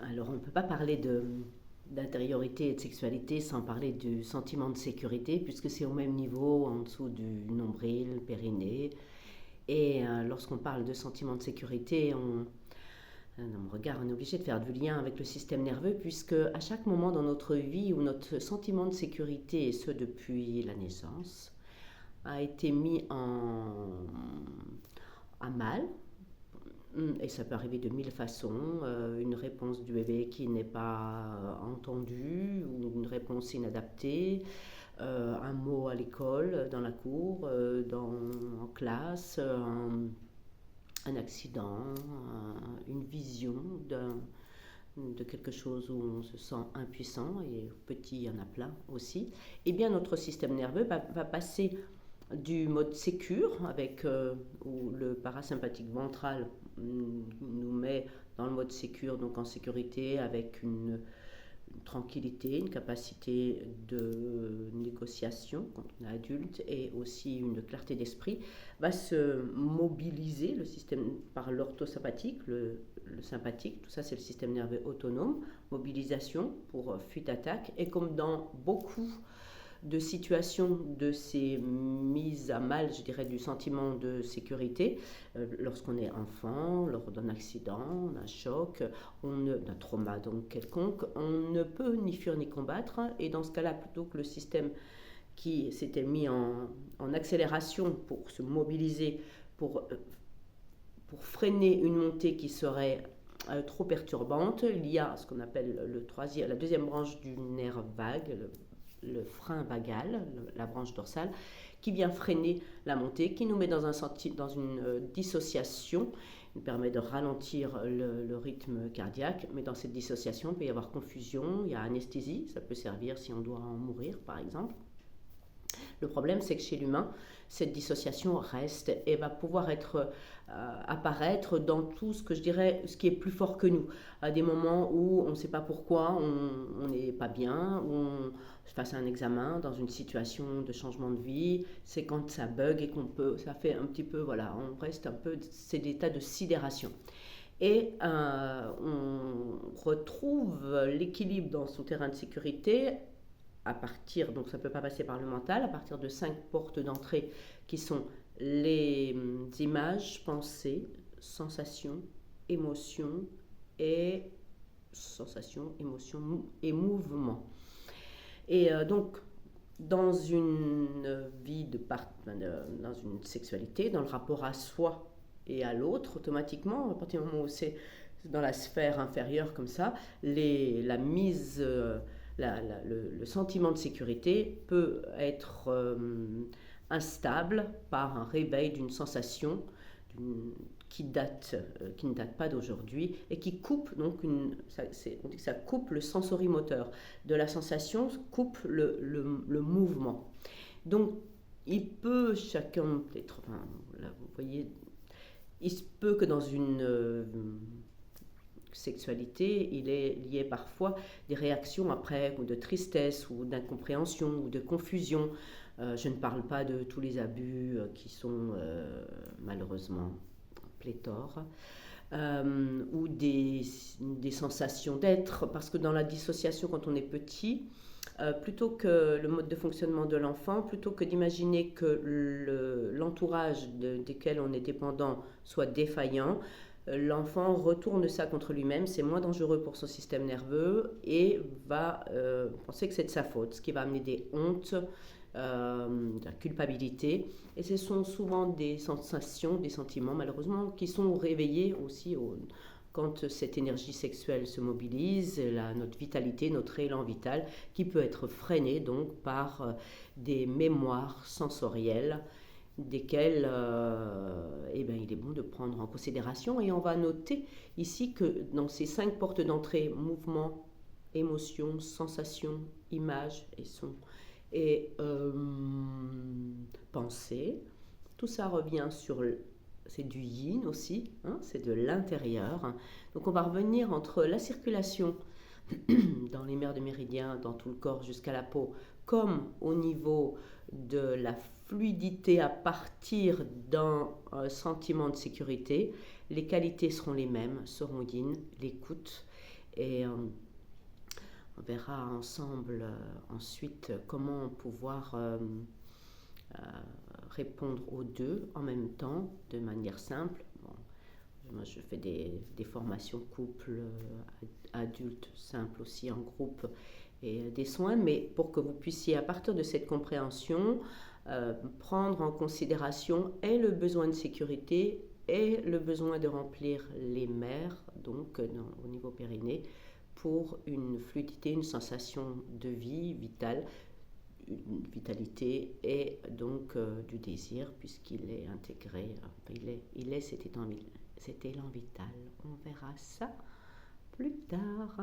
Alors, on ne peut pas parler d'intériorité et de sexualité sans parler du sentiment de sécurité, puisque c'est au même niveau, en dessous du nombril, périnée. Et lorsqu'on parle de sentiment de sécurité, on est obligé de faire du lien avec le système nerveux, puisque à chaque moment dans notre vie où notre sentiment de sécurité, et ce depuis la naissance, a été mis à mal. Et ça peut arriver de mille façons. Une réponse du bébé qui n'est pas entendue, ou une réponse inadaptée, un mot à l'école, dans la cour, en classe, un accident, une vision de quelque chose où on se sent impuissant, et petit, il y en a plein aussi. Eh bien, notre système nerveux va passer du mode sécure, où le parasympathique ventral nous met dans le mode sécure, donc en sécurité, avec une tranquillité, une capacité de négociation quand on est adulte, et aussi une clarté d'esprit, va se mobiliser le système par l'orthosympathique, le sympathique, tout ça c'est le système nerveux autonome, mobilisation pour fuite-attaque, et comme dans beaucoup de situations de ces mises à mal, je dirais, du sentiment de sécurité, lorsqu'on est enfant, lors d'un accident, d'un choc, d'un trauma donc quelconque, on ne peut ni fuir ni combattre, et dans ce cas-là, plutôt que le système qui s'était mis en accélération pour se mobiliser, pour, pour freiner une montée qui serait trop perturbante, il y a ce qu'on appelle la deuxième branche du nerf vague, le frein vagal, la branche dorsale, qui vient freiner la montée, qui nous met dans une dissociation, qui nous permet de ralentir le rythme cardiaque, mais dans cette dissociation, il peut y avoir confusion, il y a anesthésie, ça peut servir si on doit en mourir par exemple. Le problème, c'est que chez l'humain, cette dissociation reste et va pouvoir apparaître dans tout ce que je dirais, ce qui est plus fort que nous. À des moments où on ne sait pas pourquoi, on n'est pas bien, face à un examen, dans une situation de changement de vie, c'est quand ça bug et ça fait un petit peu, voilà, on reste un peu, c'est des états de sidération. Et on retrouve l'équilibre dans son terrain de sécurité à partir, donc ça ne peut pas passer par le mental, à partir de 5 portes d'entrée qui sont les images, pensées, sensations, émotions et mouvements. Et donc, dans une vie dans une sexualité, dans le rapport à soi et à l'autre, automatiquement, à partir du moment où c'est dans la sphère inférieure comme ça, la mise... le sentiment de sécurité peut être instable par un réveil d'une sensation qui ne date pas d'aujourd'hui, et qui coupe, donc on dit que ça coupe le sensorimoteur de la sensation, coupe le mouvement. Donc il peut chacun, peut-être, enfin, là, vous voyez, il se peut que dans une sexualité, il est lié parfois des réactions après, ou de tristesse, ou d'incompréhension, ou de confusion. Je ne parle pas de tous les abus qui sont malheureusement pléthores, ou des sensations d'être, parce que dans la dissociation, quand on est petit, plutôt que le mode de fonctionnement de l'enfant, plutôt que d'imaginer que l'entourage desquels on est dépendant soit défaillant, l'enfant retourne ça contre lui-même, c'est moins dangereux pour son système nerveux, et va penser que c'est de sa faute, ce qui va amener des hontes, de la culpabilité, et ce sont souvent des sensations, des sentiments malheureusement qui sont réveillés aussi quand cette énergie sexuelle se mobilise, notre vitalité, notre élan vital, qui peut être freiné donc par des mémoires sensorielles desquelles il est bon de prendre en considération. Et on va noter ici que dans ces 5 portes d'entrée, mouvement, émotion, sensation, image et son, et pensée, tout ça revient c'est du yin aussi, hein, c'est de l'intérieur. Donc on va revenir entre la circulation dans les mers de méridien, dans tout le corps jusqu'à la peau, comme au niveau de la fluidité à partir d'un sentiment de sécurité. Les qualités seront les mêmes, seront yin, l'écoute Et on verra ensemble ensuite comment pouvoir répondre aux deux en même temps, de manière simple. Bon, moi, je fais des formations couple, adultes, simples aussi en groupe, et des soins, mais pour que vous puissiez, à partir de cette compréhension, prendre en considération et le besoin de sécurité et le besoin de remplir les mers, donc au niveau périnée, pour une fluidité, une sensation de vie vitale, une vitalité et donc du désir, puisqu'il est intégré, cet élan vital. On verra ça plus tard.